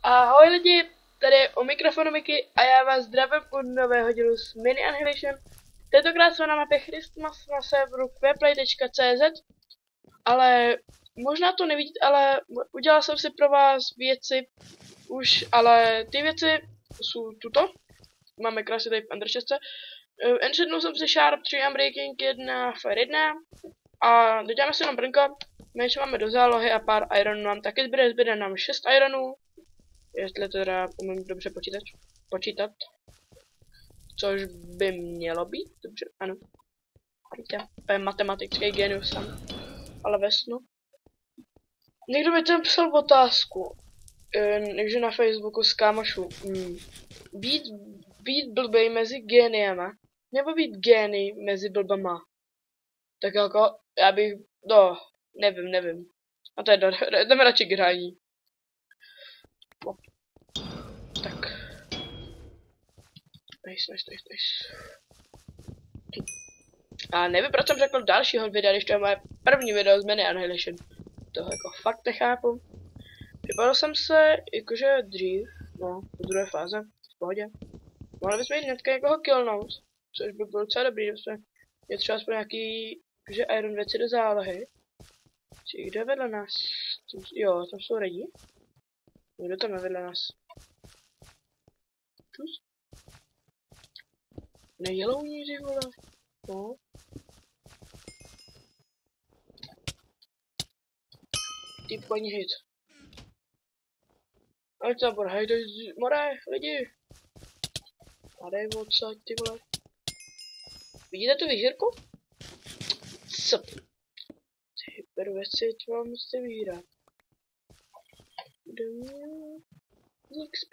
Ahoj lidi, tady je u mikrofonu Miky a já vás zdravím u nového dílu s Mini Annihilation. Tentokrát jsou na mapě Christmas na serveru queerplay.cz, ale možná to nevidíte, ale udělal jsem si pro vás věci už, ale ty věci jsou tuto. Máme krásně tady v Ender 6. Enchantnul jsem si Sharp 3 Unbreaking 1 Fire 1 a doděláme si jenom brnko. My ještě máme do zálohy a pár ironů nám taky zbyde nám 6 ironů. Jestli to teda umím dobře počítat. Což by mělo být, dobře, ano. To je matematický genius sam, ale ve snu. Někdo mi tam psal otázku, takže na Facebooku s kámošů. Být blbej mezi géniema, nebo být gény mezi blbama. Tak jako, já bych, nevím. A to je jdeme radši k hraní. Tak. Nice. A nevím, proč jsem řekl dalšího videa, když to je moje první video z Mini Annihilation. Toho jako fakt nechápu. Připadal jsem se jakože dřív, no, do druhé fáze, v pohodě. Mohli bychom jít hnedka někoho killnout, což by bylo docela dobrý, kdybychom je třeba aspoň nějaký, jakože iron věci do zálohy. Či kdo je vedle nás? Jo, tam jsou lidi. Kdo tam je vedle nás? Čus? Nejelouníři, vole. No. Ty paní hit. Ať to bude, hej, to je more, lidi. Tady odsaď, ty vole. Vidíte tu výžírku? Co? Ty beru věci, co vám musíte vyžírat. XP.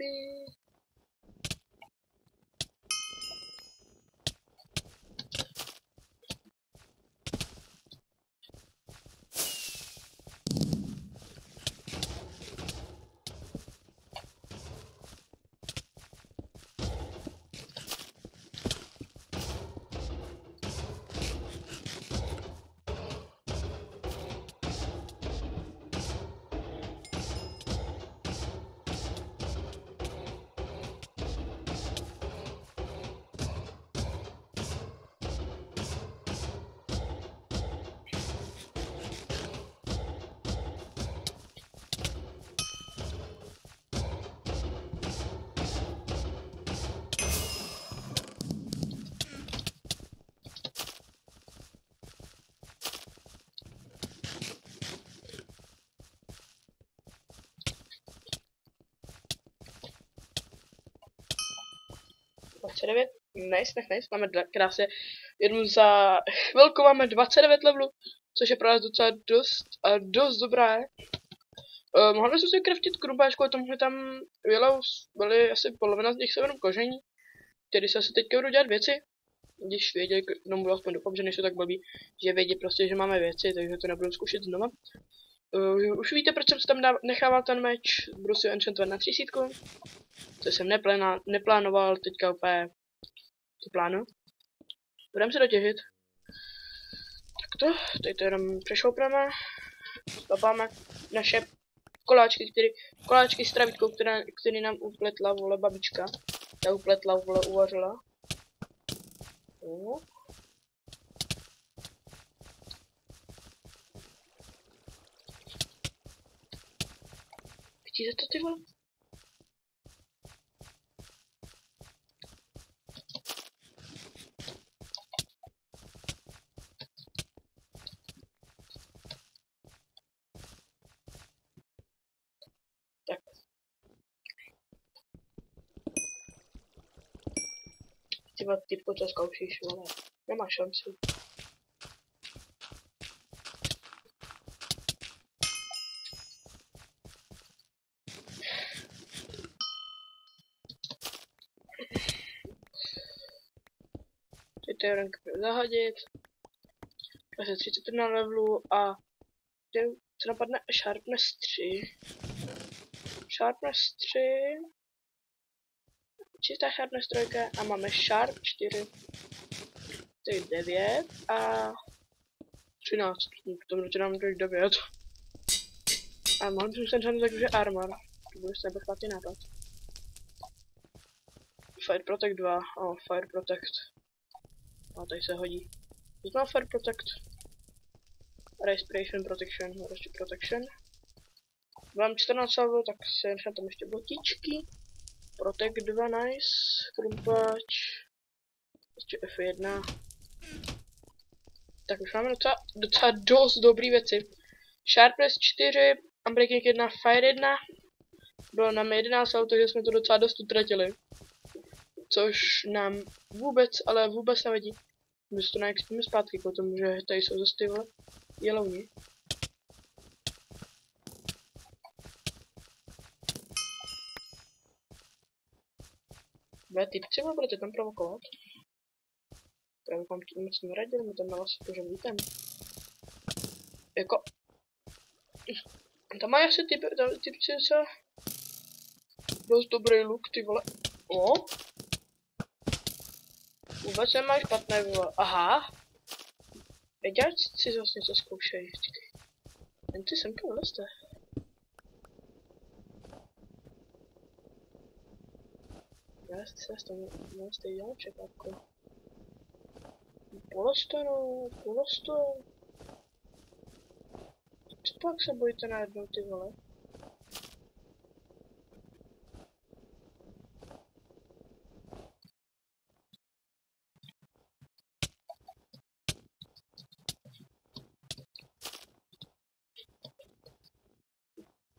Nice, máme krásně, jenom za chvilku máme 29 levelů, což je pro nás docela dost dobré. Mohli jsme si craftit krumpáčku, a tomu tam byly asi polovina z nich se jenom kožení, tedy se asi teďka budu dělat věci, když věděli, no budu aspoň doufám, že nejsou tak blbí, že vědí prostě, že máme věci, takže to nebudu zkoušet znova. Už víte, proč jsem si tam nechával ten meč, budu si enchantovat na 30, co jsem neplánoval, teďka úplně to plánu. Budeme se dotěžit. Tak teď to jenom přešoupneme, stopáme naše koláčky s travítkou, který nám upletla, vole, babička. Ta upletla, vole, uvařila. Vidíte to, ty vole? Tak. Ty vole, typko, co zkoušíš, vole. Nemá šanci. Teď to je rank zahodit. Asi 30 na levelu a co napadne? Sharpness 3. Sharpness 3. Čistá Sharpness 3 a máme Sharp 4. To je 9 a 13. To nám to 9. A mám tu jsem takže armor. To bude se špatný nápad. Fire Protect 2, Fire Protect. A tady se hodí. Znám Fire Protect. Respiration Protection, Protection. Mám 14 salvo, tak se nechám tam ještě botičky. Protect 2, nice. Krumpač. Ještě F1. Tak už máme docela dost dobrý věci. Sharpness 4, Unbreaking 1, Fire 1. Bylo nám 11 salvo, takže jsme to docela dost utratili. Což nám ale vůbec nevadí. My to naexpíme zpátky, protože tady jsou zase ty vole jelouni. Typci budete tam provokovat? Já bych vám to moc neradil, my tam na vás pořád vítám. Jako... Tam mají asi typci co? Dost dobrý look, ty vole. Vůbec nemáš špatné, vole. Aha. Vědělci zase něco zkoušejí. Jen ty semka vylezte. Já se tam stejně dělám čekápku. Polostonu. Co pak se bojíte najednou, ty vole?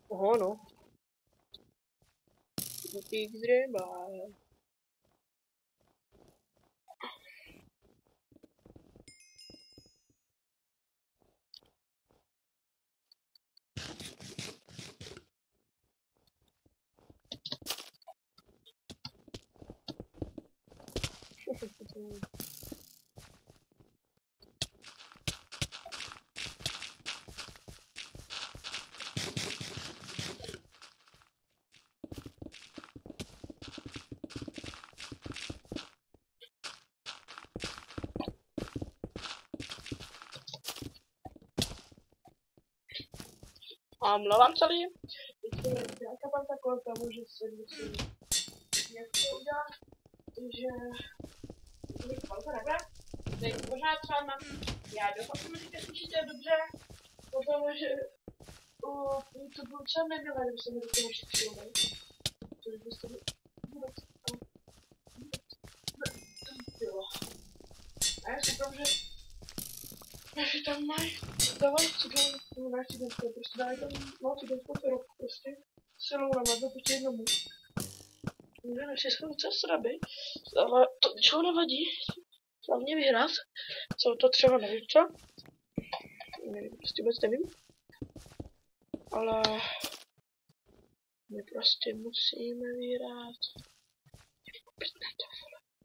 Oho, no. Big dřeba. A mluvám celý. Nějaká tam taková tomu, že se musím něco udělat, že to nebude. Teď pořád třeba mám, já doufám, že mi teďka slyšíte dobře, protože to bylo třeba nemělé, kdyby se mi to ještě přijelo. Což byste mi vůbec bylo. A já si říkám, že naši tam mají dávají cigánku, ne cigánku, prostě dávají tam cigánskou ferovku prostě silou na mazdu proti jednomu. Může naši jsou docela sraby, ale to ničeho nevadí, hlavně vyhrát. Co to třeba nevím co? Prostě vůbec nevím. Ale my prostě musíme vyhrát.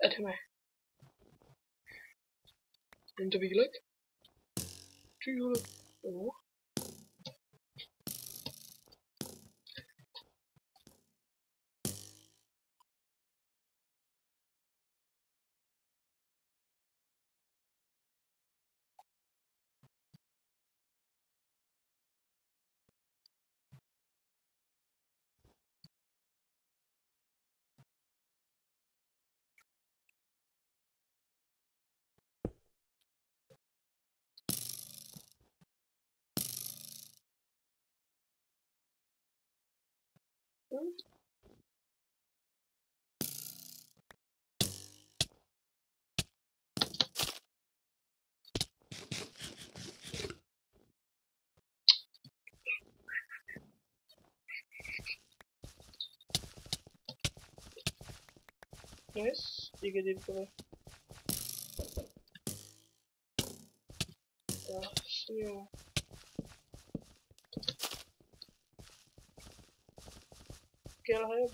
Jdeme. Jen to výlek? Ty vole. Yes, you get it for yeah. Kill him.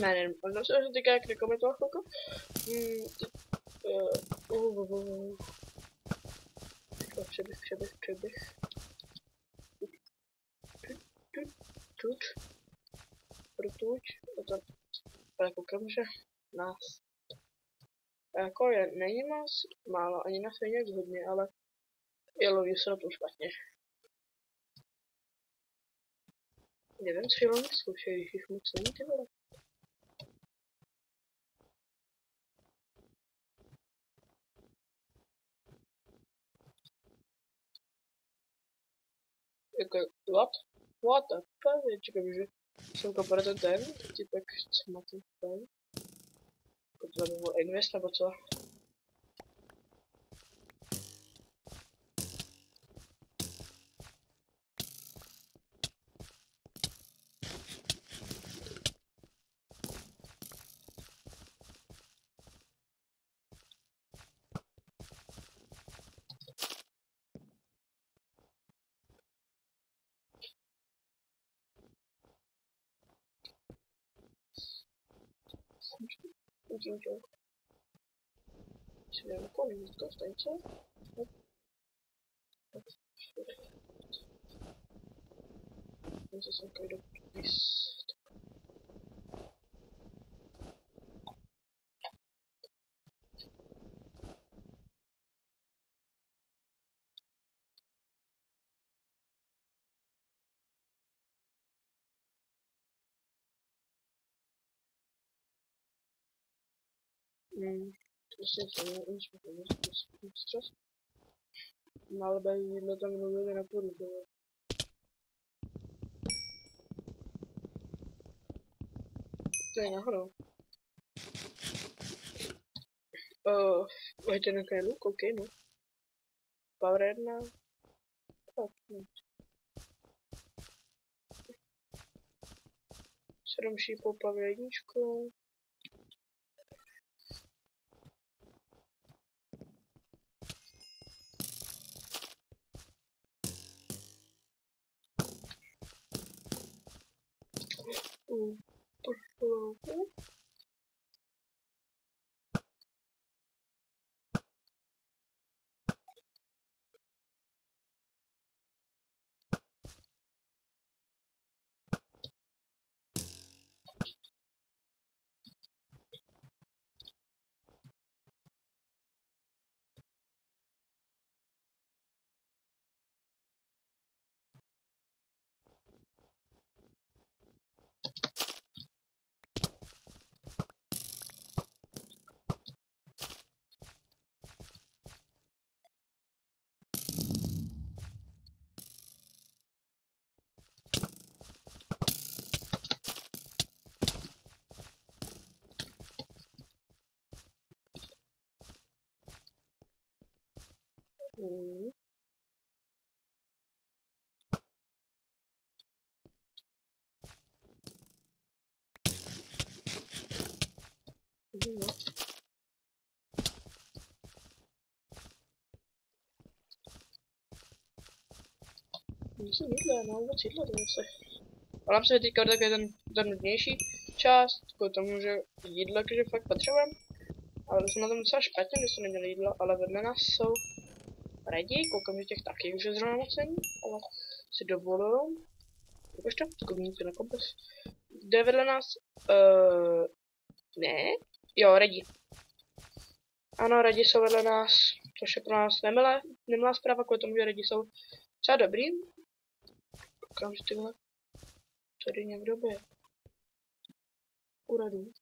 Man, ono se týká jak nekomentoval chvilku. Přeběh. Tuč. A tam ale koukám, že nás jako je, není moc málo, ani na nějak hodně, ale je loví se na tom špatně. Nevím, co je oni zkoušejí, jich moc není, ty vole. Jako, what the fuck, čekám, že jsem kopal ten, typek, co má ten, jako to byl invest, nebo co? Udělal. Si nevím, kolik to stejce. Zase jsem kajdu pís. Myslím, že nejsme stres. Ale dají jídlo tam mluvili na půdu. To je náhodou. Hojte na kajlu, koukej, no. Power 1. Tak, no. 7 šípů, power 1. Myslím jídlo, no vůbec jídlo to zase. Ale nám se teďka také ten nudnější část, kvůli tomu, že jídlo, když fakt potřebujeme. Ale to jsme na tom docela špatně, když jsme neměli jídlo, ale vedle nás jsou lidi, koukám, že těch taky už je zrovna moc není, ale si dovoluju. Ukaž to, zkoumníte na kompas. Jde vedle nás, ne, jo, lidi. Ano, lidi jsou vedle nás, což je pro nás nemilá zpráva, kvůli tomu, že lidi jsou docela dobrý. Koukám, že tyhle tady někdo byl. Uradu.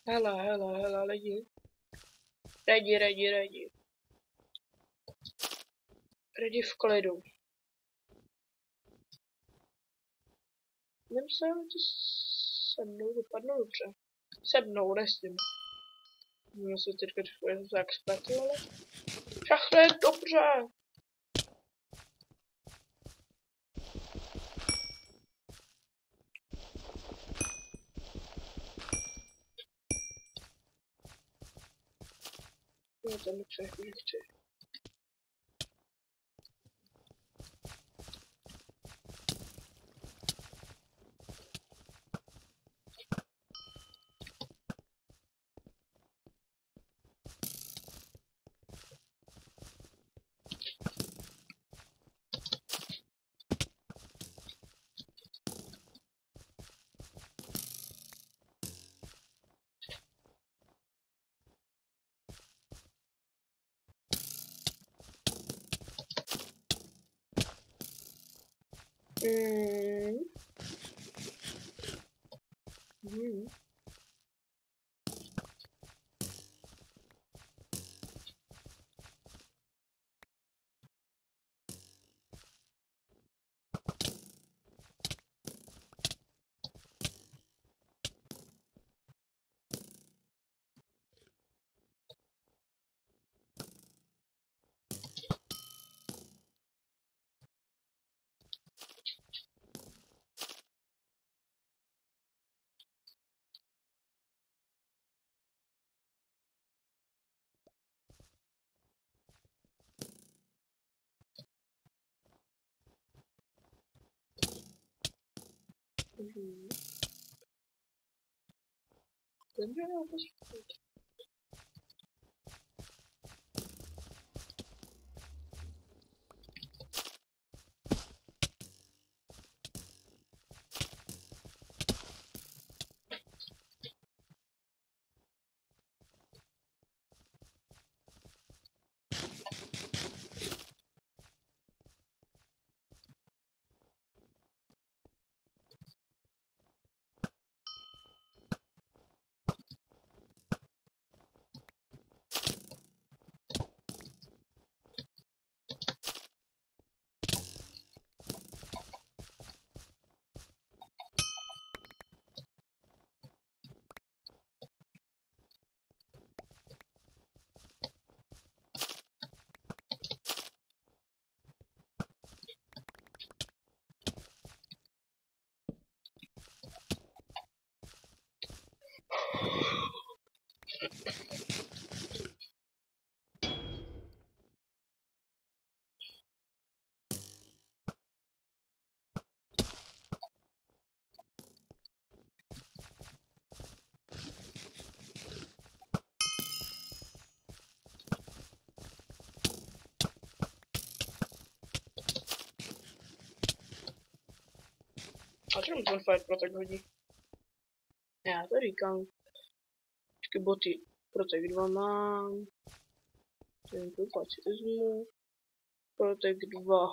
Hele, lidi. Lidi. Lidi v klidu. Nevím se, to se mnou vypadlo dobře. Se mnou, nesmím. Můžu se teďka tak spletl, ale všechno je dobře. No to nechci. Mm. Mm. Mm. Dobře, no, počkej. A čemu ten Fire Protect hodí? Já to říkám. Počkej, boty. Protect 2 mám. Ten koupať si vezmu. Protect 2.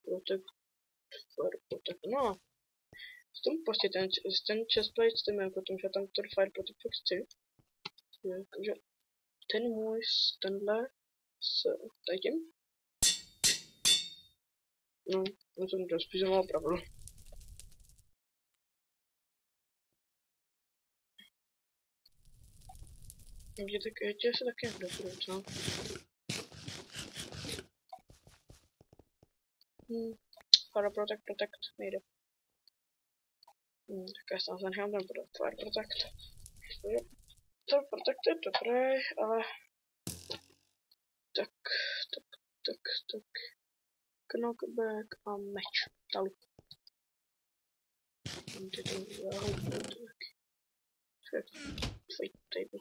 Protect. Fire Protect. No. S tom prostě ten chestplate s tím jako tom, že tam ten Fire Protect chci. Takže ten můj tenhle s tady tím. No, on jsem to spíš mal pravdu. Tě se taky jak dobudu, co? Fire Protect, nejde. Tak já jsem nechám ten Fire Protect. To Protect je dobré, ale... Tak. Knockback a meč. Talu. Ty to zahoupnu taky. Fight table.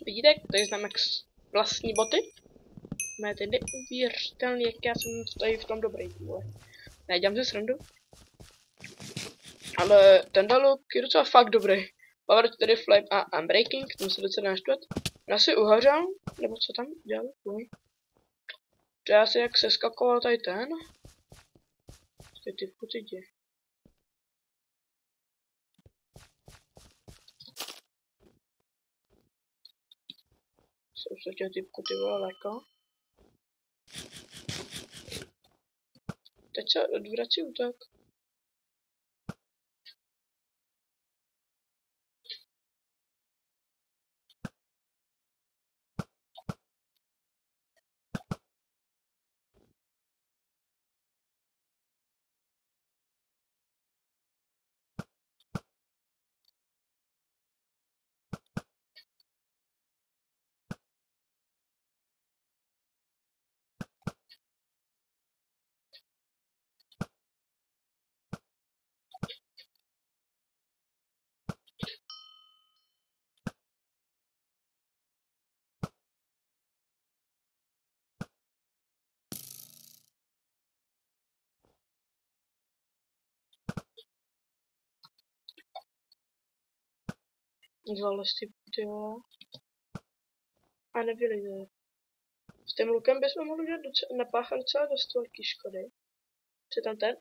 Vidíte, tady znám Max vlastní boty. Máte neuvěřitelný, jak já jsem tady v tom dobrý. Ne, dělám si srandu. Ale ten look je docela fakt dobrý. Power tedy flame a unbreaking, tomu se docela naštvat. Já si uhořel, nebo co tam dělal? To já si jak seskakoval tady ten. Ty puty jde. Jsou se tě typku ty vole leko. Teď se odvrací útok. Zalesty, ty vole. A nevylejde. S tím lukem bychom mohli dělat napáchat docela dost velký škody. Co je tam ten?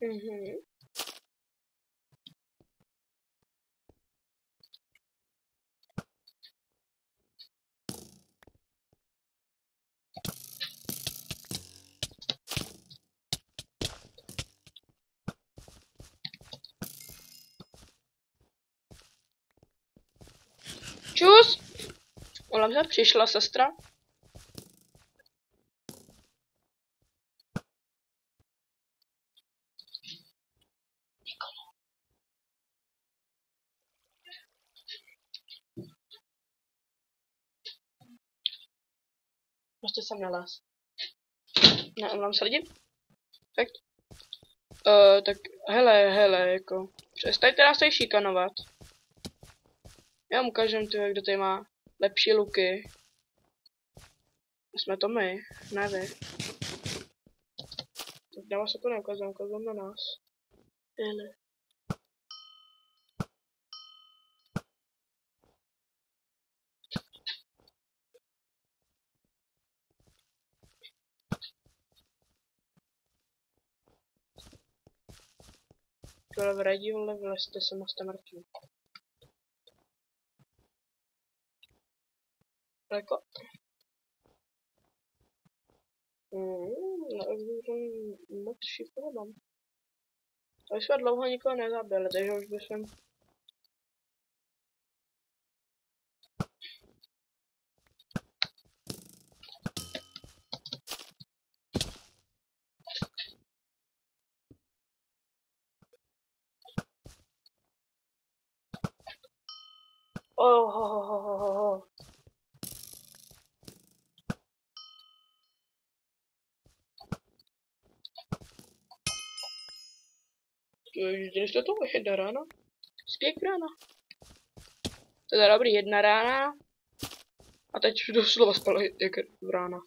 Mhm. Čus! Ona se přišla sestra. Prostě jsem nalez. Ne, omlám se lidi. Tak. Tak hele, jako. Přestaňte nás tady šikanovat. Já vám ukážem, ty, kdo tady má lepší luky. Jsme to my, ne vy. Tak dává se to neukazám, ukazám na nás. Hele. Tohle vradí, vole, vylezte sem a jste mrtví. Jako... moc šikovně mám. Ale jsme dlouho nikoho nezabili, takže už bychom... Oh. Viděli jste to? Jedna rána? Spěk rána. To je dobrý, jedna rána. A teď doslova spala jak rána.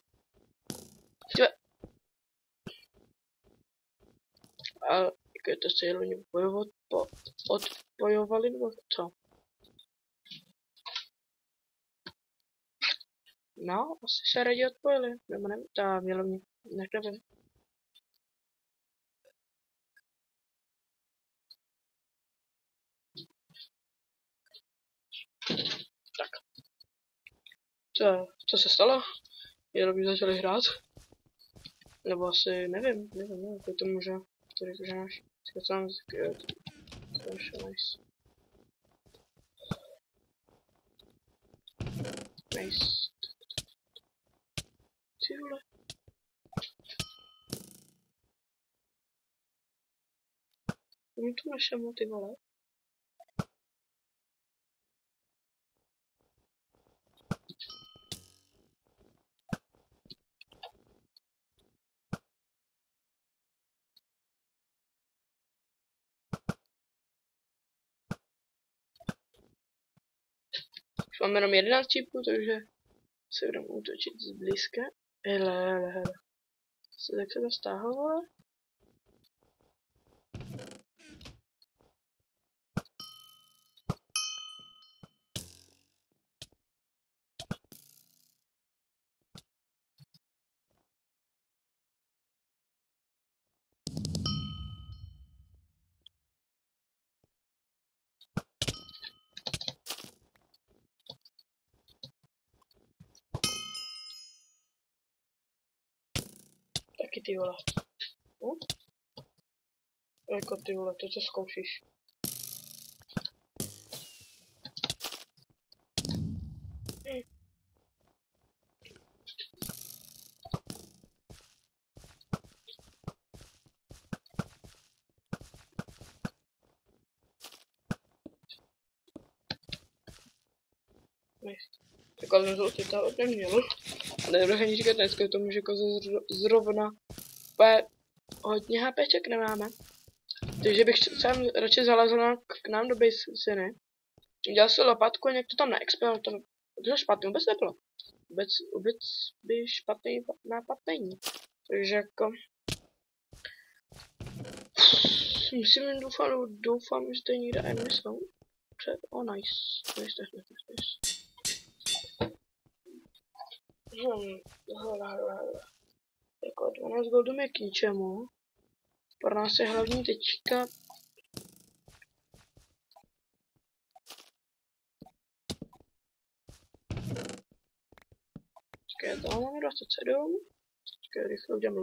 A jak je to se jelo bojovat odpojovali nebo co? No, asi se raději odpojili, nebo ne, ta mělo mě, nevím. Tak. Co se stalo? Mělo by začali hrát? Nebo asi, nevím, jako to může, to říkáš, co tam to je nice. Nice. Ty vole. Mám tu našemu, ty vole. Už mám jenom 11 čipů, takže se budeme útočit zblízka. Hele. Tak se to stáhlo. Taky ty vole. Jako ty vole, to co zkoušíš. Tak ale zloty to neměl. A nebudu ani říkat dneska, to může koze zrovna hodně HPček nemáme. Takže bych sám radši zalezl k nám do basiny. Dělal si lopatku a nějak to tam neexpel, to špatně vůbec nebylo. vůbec by špatný nápad není. Takže jako... Musím doufám, že to je někde enemy jsou. Nice. Nice. Jako 12 goldů je k ničemu. Pro nás je hlavní teďka... Počkej, tam máme 27. Počkej, rychle udělám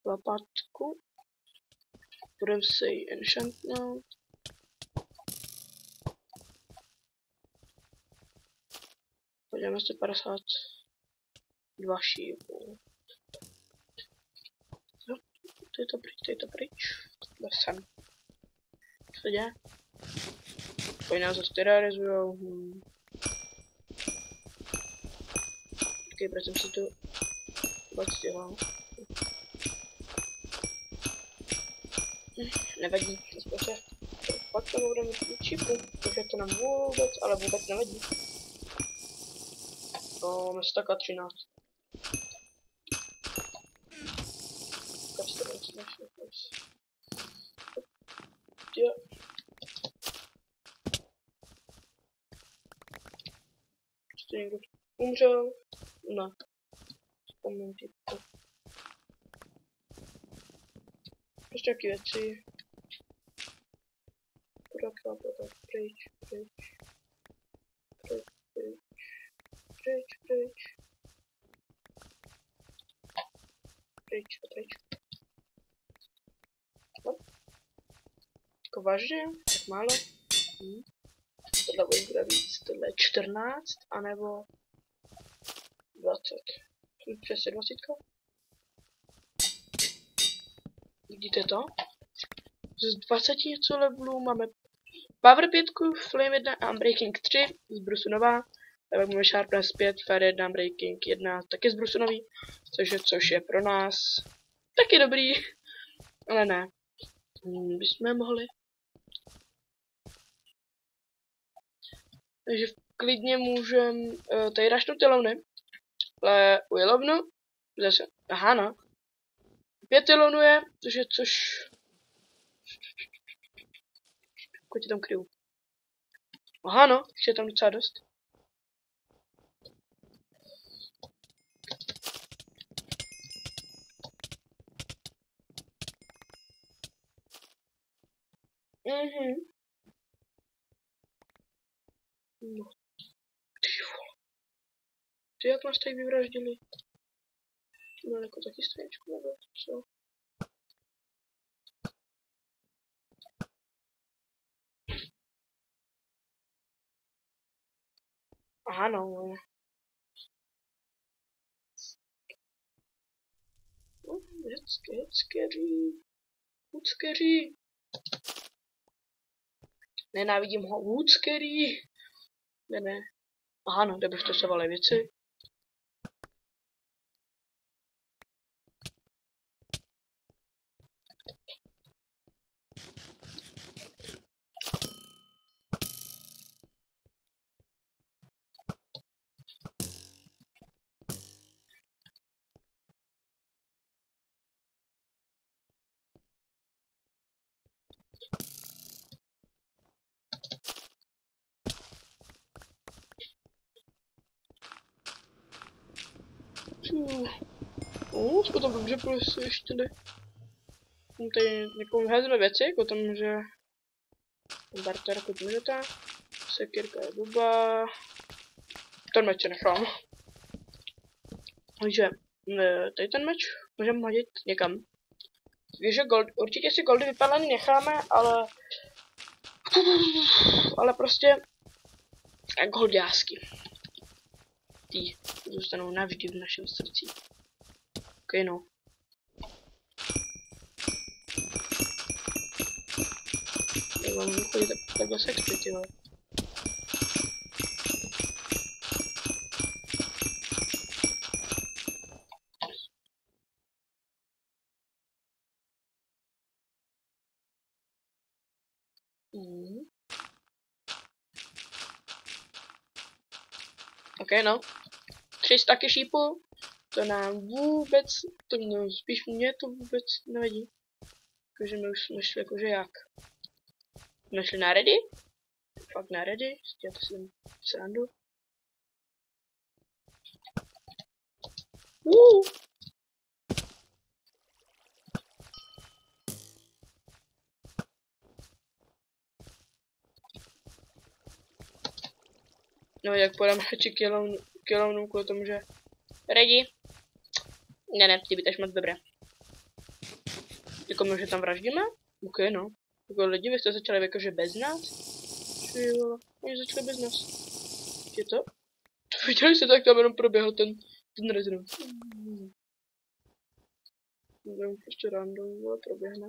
lopatku. Budeme si ji enchantnout. Podíváme se 52 šípů. To je to pryč. Sem. Co se děje? Oni nás zase terrorizujou. Počkej, proč jsem si tu vůbec dělal? Nevadí, aspoň se pak to budeme mít čipu, takže to nám vůbec nevadí. No, máme 113. Jo. Ještě někdo umřel? Ne. Vzpomínám ti to. Ještě nějaký věci. Podat, pryč. No. Jako vážně? Tak málo? Tohle bude víc, tohle je 14, anebo 20. Přesně 20. Vidíte to? Z 20 něco levelů máme Power 5, Flame 1 a Unbreaking 3 z Brusu nová. Tak máme Sharpness 5, Fire 1, Unbreaking 1 taky z Brusu nový, což je pro nás taky dobrý, ale ne. Bychom mohli. Takže klidně můžem tady rašnout ty louny, ale u jelovnu zase, aha no, 5 jelonů je, což kolik tam kryju. Aha no, ještě je tam docela dost. No. Ty jak nás tady vyvraždili? No jako taky stejčku nebo co? Aha no. It's scary. Nenávidím ho. Scary. Ne. Aha no, kde bych to sevalé věci. Jsme tam dobře prostě ještě jde. Tady někomu házíme věci, jako tam, že barter jako můžete. Sekirka je blbá. Ten meč nechám. Takže tady ten meč můžeme hodit někam. Takže určitě si goldy vypadaný necháme, ale prostě goldásky. Ty zůstanou navždy v našem srdci. Ok, no. Já vám vychodit takhle sexy, ty vole. Ok, no. 300 šípů. To nám vůbec, spíš mě to vůbec nevadí. Takže my už jsme šli jakože jak? Jsme šli na ready? Fakt na ready? Děláte si srandu? No jak podám radši kilovnu kvůli tomu, že ready? Ne, ty být až moc dobré. Jako my, že tam vraždíme? OK, no. Jako lidi, vy jste začali jakože bez nás? Ty vole, oni začali bez nás. Je to? Viděli jste, tak tam jenom proběhl ten rezident. Nevím, prostě random, vole, proběhne.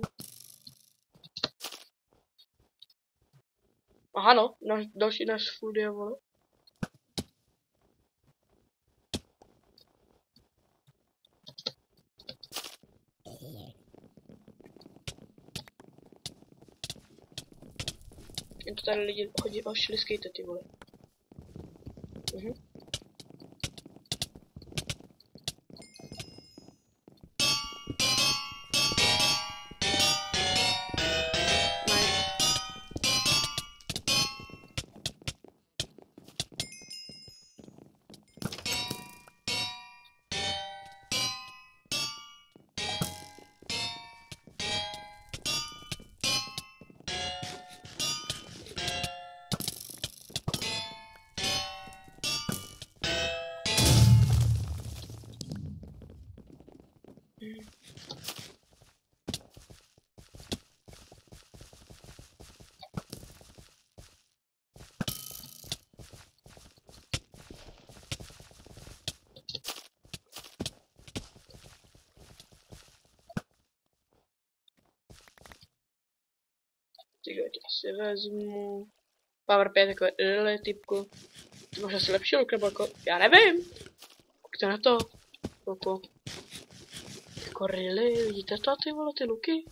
Aha no, další náš food je, vole. Jen to tady lidi chodí a šli skate, ty vole. Takže to si vezmu. Power 5 takové really typku. To možná si lepší luk nebo jako, já nevím. Koukejte na to. Jako really, vidíte to ty vole, ty luky?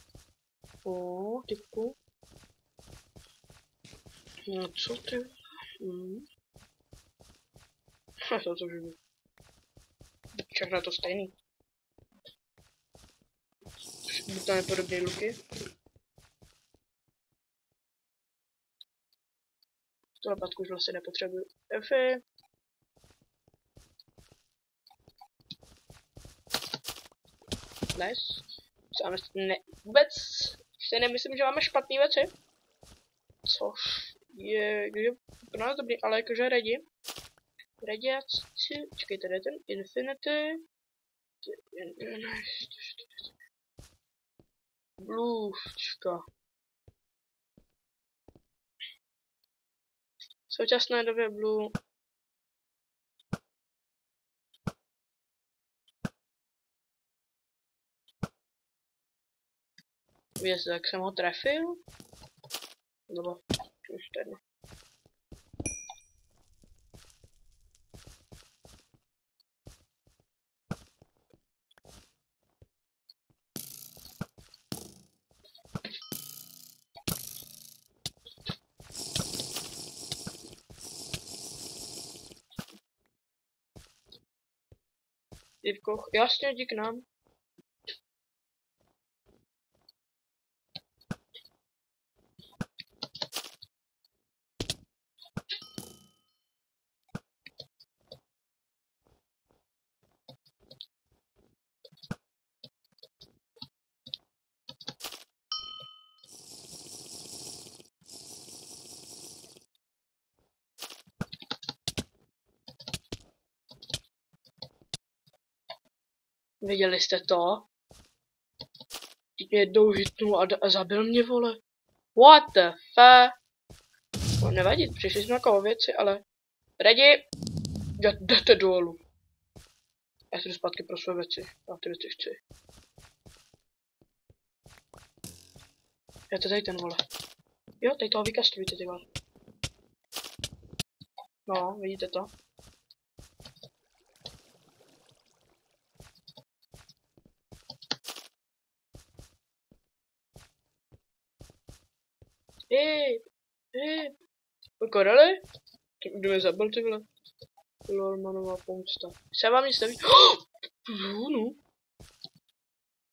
Typku. No co ty? To už všechno je to stejný. To nepodobné luky. Tu lapátku už vlastně nepotřebuju. Efy. Nice. Vůbec si nemyslím, že máme špatný věci. Což je pro nás dobrý, ale jakože ready. Radiaci, čekejte, tady je ten Infinity. Blůvčka. V současné době Blue Věc, jak jsem ho trefil? Nebo už tady. Divko, jasně, dík nám. Viděli jste to? Teď mě jednou hitnul a zabil mě, vole. What the fuck? No, nevadí, přišli jsme jako o věci, ale... Ready? Jdete dolů. Já si jdu zpátky pro své věci. Já ty věci chci. Já to tady ten, vole. Jo, tady toho vykastujte, ty vole. No, vidíte to? Hej! Korely? Kdo mě zabil, ty vole? Lolmanová pomsta. Se vám nic neví? Blue,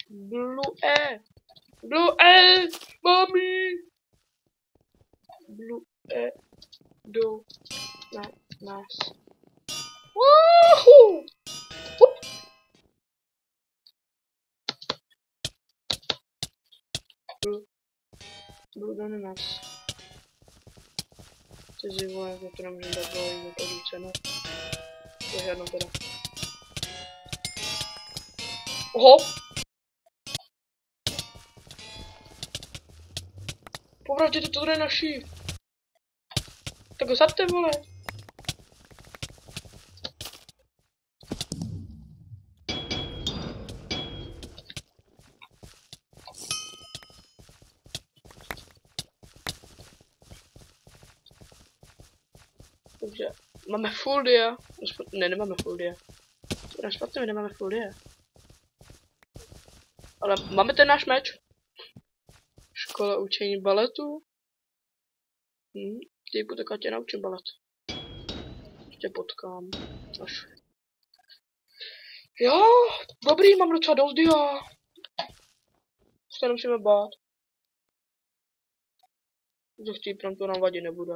Blue E. Blue E. Mami. Blue E. Do. Na nás. Woohoo! Blue do nás. Ty zivole, já to nemůžu dát dole, za každou cenu. To je žádnou teda. Oho! Povraťte to tady naši. Tak ho zabte, vole. Takže máme full dia. Ne, nemáme full dia. To je špatně, my nemáme full dia. Ale máme ten náš meč. Škola učení baletu. Typu, tak já tě naučím balet. Tě potkám. Až. Jo, dobrý, mám docela dost dia. Se nemusíme bát. Že chcípnem to nám vadit nebude.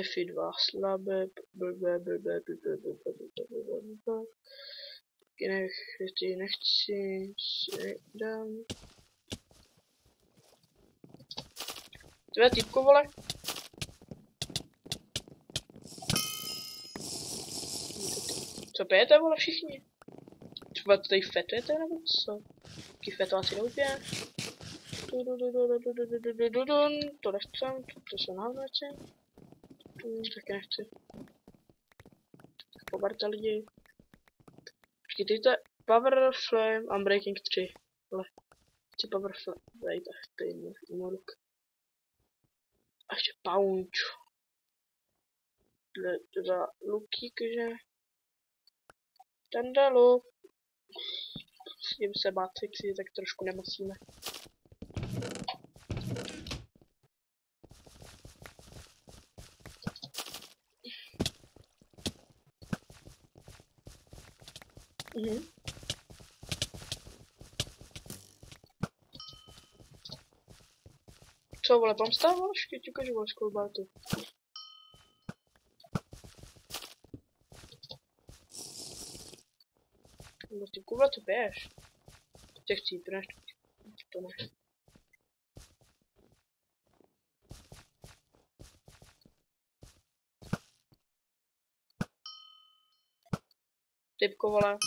F2 slabé, blbé. Nechci, dám. Tvé týpko, vole. Co pijete, vole, všichni? Třeba tady fetujete, nebo co? Taký feto asi neupije. To nechcem, to jsou návraci. Taky nechci. Pobarte lidi. Počkejte, Power Flame, Unbreaking 3. Vole. Chci Power Flame. Dejte, to je umoruk. A ještě Pounce. Dva luky, že? Ten dalu. Musím se bát, si tak trošku nemusíme. Co, vole, pomsta, vole, škytí koži, vole, skolbátu. No ty kurva, co piješ? Tě chcípneš, to ne. Typko, vole.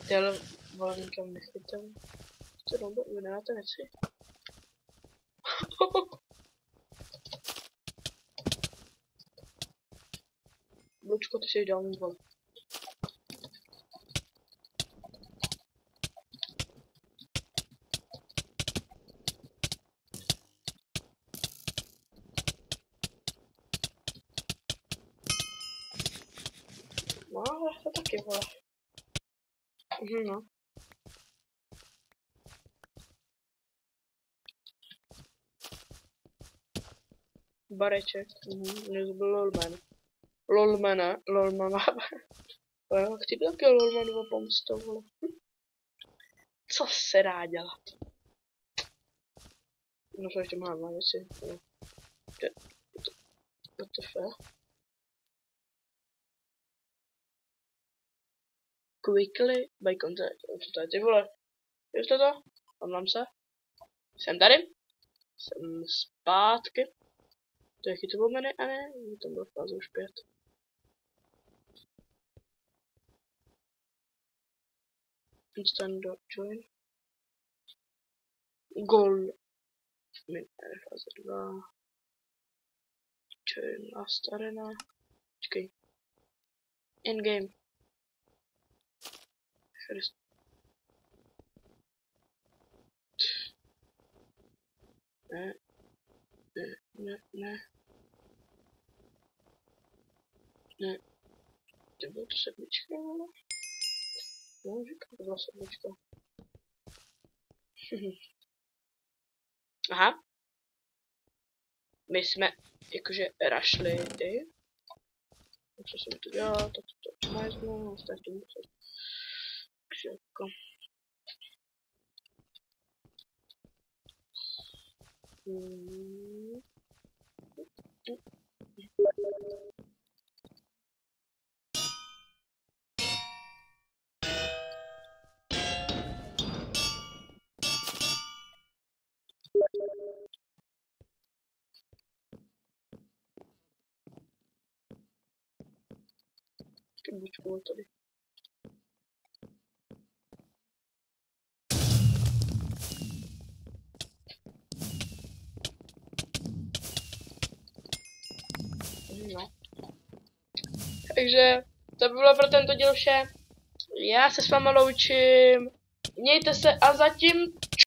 Ty ale, vole, nikam nechytám. Co domů, vy nemáte věci? Lučko, ty jsi dal mít, vole. No, ale to taky, vole. No. Bareček, nezbyl Lolman. Lolmana. Chci být taky Lolmanova pomsta, vole. Co se dá dělat? No co ještě mám věci. What the fuck? Quickly by contact. Co to je, ty vole? Víte to? Omlám se. Jsem tady. Jsem zpátky. To je chytilo mene, a ne? Tam byl fáze už 5. Instant join. Goal. Min fáze 2. Join last arena. Počkej. In game. Ne. Ne. To bylo to sedmička. No, říkám, to byla sedmička. Aha. My jsme jakože rašli ty. Co jsem to dělal, tak to čmajznu, tak to musím. Křivko. Buďku tady. No. Takže to by bylo pro tento díl vše. Já se s váma loučím. Mějte se a zatím